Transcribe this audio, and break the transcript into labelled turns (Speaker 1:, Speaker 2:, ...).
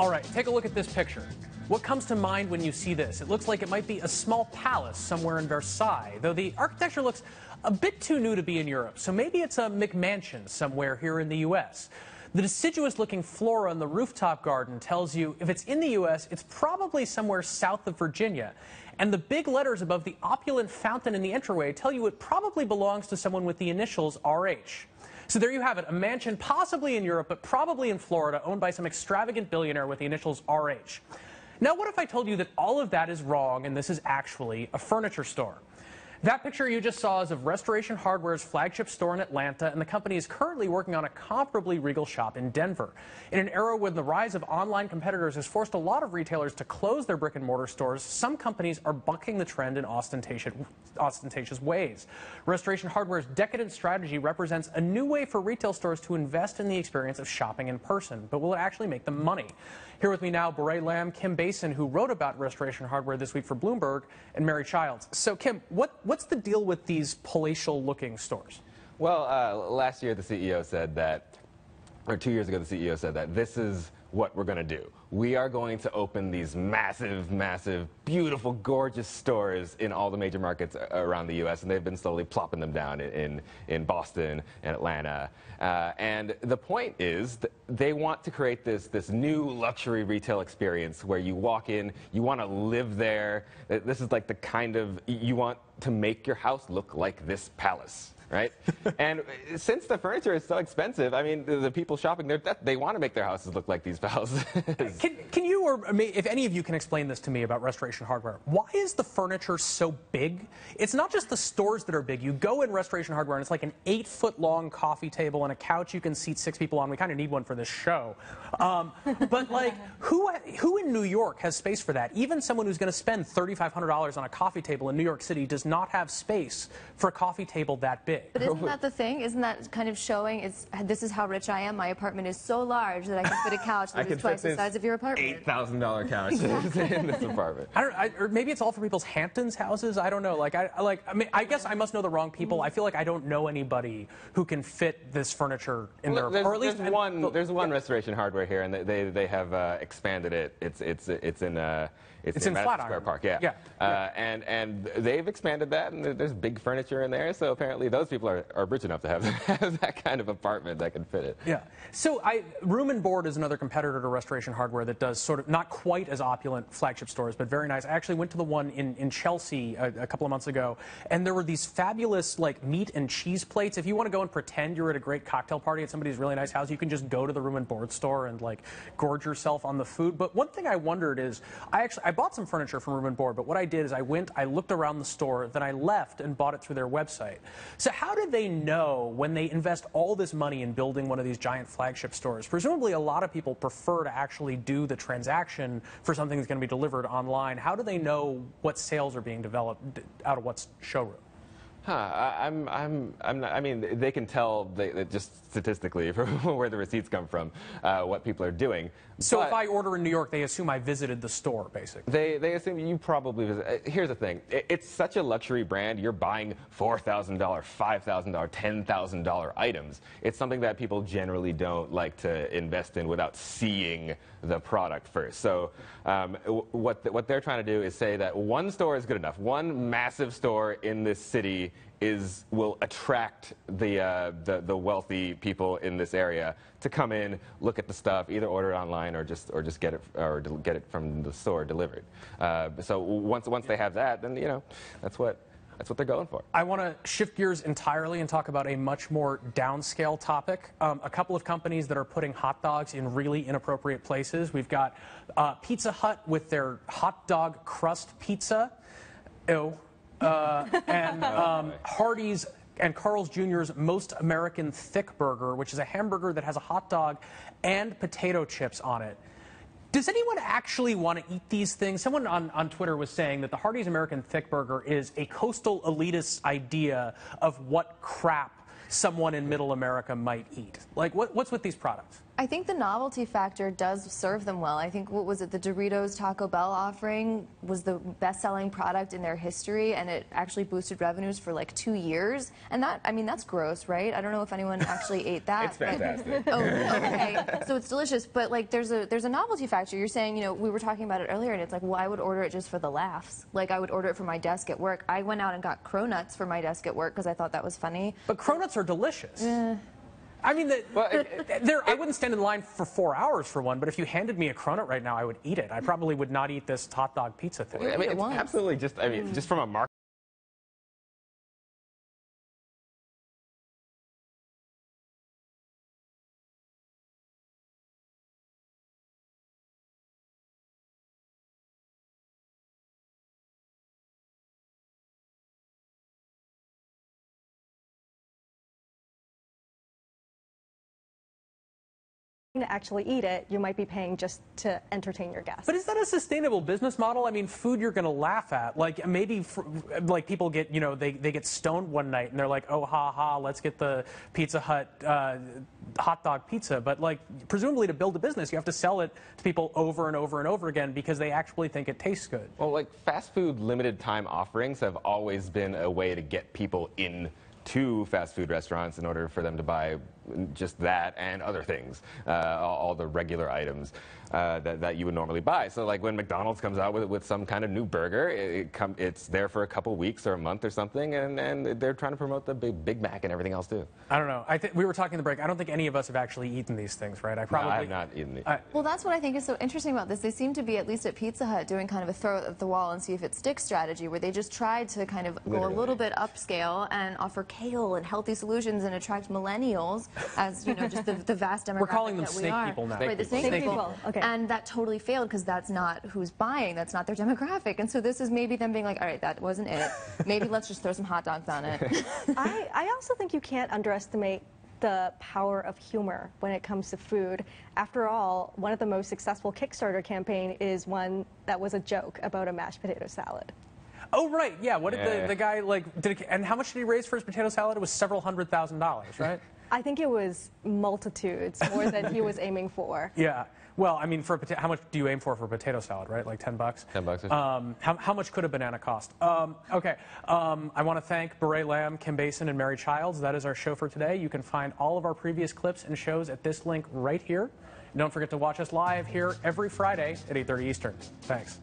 Speaker 1: All right, take a look at this picture. What comes to mind when you see this? It looks like it might be a small palace somewhere in Versailles, though the architecture looks a bit too new to be in Europe, so maybe it's a McMansion somewhere here in the U.S. The deciduous-looking flora in the rooftop garden tells you if it's in the U.S., it's probably somewhere south of Virginia. And the big letters above the opulent fountain in the entryway tell you it probably belongs to someone with the initials RH. So there you have it, a mansion possibly in Europe, but probably in Florida, owned by some extravagant billionaire with the initials RH. Now, what if I told you that all of that is wrong and this is actually a furniture store? That picture you just saw is of Restoration Hardware's flagship store in Atlanta, and the company is currently working on a comparably Regal shop in Denver. In an era when the rise of online competitors has forced a lot of retailers to close their brick-and-mortar stores, some companies are bucking the trend in ostentatious ways. Restoration Hardware's decadent strategy represents a new way for retail stores to invest in the experience of shopping in person, but will it actually make them money? Here with me now, Barro Lamb, Kim Basin, who wrote about Restoration Hardware this week for Bloomberg, and Mary Childs. So, Kim, what's the deal with these palatial-looking stores?
Speaker 2: Well, last year the CEO said that, or 2 years ago the CEO said that this is what we're going to do. We are going to open these massive, massive, beautiful, gorgeous stores in all the major markets around the U.S., and they've been slowly plopping them down in Boston and Atlanta. And the point is that they want to create this new luxury retail experience where you walk in, you want to live there. This is like the kind of, you want to make your house look like this palace. Right? And since the furniture is so expensive, I mean, the people shopping there, they want to make their houses look like these palaces.
Speaker 1: Can you, or if any of you can explain this to me about Restoration Hardware, why is the furniture so big? It's not just the stores that are big. You go in Restoration Hardware and it's like an 8-foot-long coffee table and a couch you can seat 6 people on. We kind of need one for this show. But like, who in New York has space for that? Even someone who's going to spend $3,500 on a coffee table in New York City does not have space for a coffee table that big.
Speaker 3: But isn't that the thing? Isn't that kind of showing this is how rich I am? My apartment is so large that I can fit a couch that is twice the size of your apartment.
Speaker 2: $8,000 couch in this apartment.
Speaker 1: Or maybe it's all for people's Hamptons houses. I don't know. I guess I must know the wrong people. I feel like I don't know anybody who can fit this furniture in their. Or at least
Speaker 2: there's one Restoration Hardware here, and they have expanded it. It's in Madison Square Park, yeah. And they've expanded that, and there's big furniture in there. So apparently those people are rich enough to have that kind of apartment that can fit it.
Speaker 1: Yeah. So Room and Board is another competitor to Restoration Hardware that does sort of not quite as opulent flagship stores, but very nice. I actually went to the one in Chelsea a couple of months ago, and there were these fabulous like meat and cheese plates. If you want to go and pretend you're at a great cocktail party at somebody's really nice house, you can just go to the Room and Board store and like gorge yourself on the food. But one thing I wondered is, I bought some furniture from Room and Board, but what I did is I looked around the store, then I left and bought it through their website. So how do they know when they invest all this money in building one of these giant flagship stores? Presumably a lot of people prefer to actually do the transaction for something that's going to be delivered online. How do they know what sales are being developed out of what's showroom?
Speaker 2: I mean, they can tell just statistically from where the receipts come from what people are doing.
Speaker 1: So if I order in New York, they assume I visited the store, basically.
Speaker 2: They assume you probably visit. Here's the thing. It's such a luxury brand. You're buying $4,000, $5,000, $10,000 items. It's something that people generally don't like to invest in without seeing the product first. So what they're trying to do is say that one store is good enough. One massive store in this city will attract the wealthy people in this area to come in, look at the stuff, either order it online or just get it from the store delivered. So once they have that, then that's what they're going for.
Speaker 1: I want to shift gears entirely and talk about a much more downscale topic. A couple of companies that are putting hot dogs in really inappropriate places. We've got Pizza Hut with their hot dog crust pizza. Ew. And Hardee's and Carl's Jr.'s Most American Thick Burger, which is a hamburger that has a hot dog and potato chips on it. Does anyone actually want to eat these things? Someone on Twitter was saying that the Hardee's American Thick Burger is a coastal elitist idea of what crap someone in middle America might eat. Like, what's with these products?
Speaker 3: I think the novelty factor does serve them well. I think, what was it, the Doritos Taco Bell offering was the best-selling product in their history, and it actually boosted revenues for like 2 years. And that, I mean, that's gross, right? I don't know if anyone actually ate that.
Speaker 2: It's fantastic.
Speaker 3: Oh, okay. So it's delicious, but like there's a novelty factor. You're saying, you know, we were talking about it earlier, and it's like, well, I would order it just for the laughs. Like I would order it for my desk at work. I went out and got cronuts for my desk at work because I thought that was funny.
Speaker 1: But cronuts are delicious. I mean, I wouldn't stand in line for 4 hours for one, but if you handed me a cronut right now, I would eat it. I probably would not eat this hot dog pizza thing.
Speaker 2: I mean, it's absolutely just, I mean, just from a market
Speaker 4: to actually eat it, you might be paying just to entertain your guests.
Speaker 1: But is that a sustainable business model? I mean, food you're going to laugh at. Like maybe like people get, you know, they get stoned one night and they're like, oh, ha, ha, let's get the Pizza Hut hot dog pizza. But like presumably to build a business, you have to sell it to people over and over and over again because they actually think it tastes good.
Speaker 2: Well, like fast food limited time offerings have always been a way to get people in to fast food restaurants in order for them to buy just that and other things, all the regular items that you would normally buy. So like when McDonald's comes out with some kind of new burger, it's there for a couple weeks or a month or something, and they're trying to promote the Big Mac and everything else too.
Speaker 1: I don't know. We were talking in the break. I don't think any of us have actually eaten these things, right?
Speaker 2: No, I have not eaten these.
Speaker 3: Well, that's what I think is so interesting about this. They seem to be, at least at Pizza Hut, doing kind of a throw it at the wall and see if it sticks strategy, where they just tried to kind of go a little bit upscale and offer kale and healthy solutions and attract millennials as, you know, just the vast demographic.
Speaker 1: We're calling them
Speaker 3: that
Speaker 1: snake people now.
Speaker 3: Right, the snake people.
Speaker 4: Okay.
Speaker 3: And that totally failed because that's not who's buying. That's not their demographic. And so this is maybe them being like, all right, that wasn't it. Maybe let's just throw some hot dogs on it.
Speaker 4: I also think you can't underestimate the power of humor when it comes to food. After all, one of the most successful Kickstarter campaign is one that was a joke about a mashed potato salad.
Speaker 1: Oh, right, yeah. What did the guy, like, and how much did he raise for his potato salad? It was several $100,000, right?
Speaker 4: I think it was multitudes, more than he was aiming for.
Speaker 1: Yeah. Well, I mean, how much do you aim for a potato salad, right? Like $10?
Speaker 2: $10 or so.
Speaker 1: How much could a banana cost? Okay. I want to thank Beret Lamb, Kim Basin, and Mary Childs. That is our show for today. You can find all of our previous clips and shows at this link right here. And don't forget to watch us live here every Friday at 8:30 Eastern. Thanks.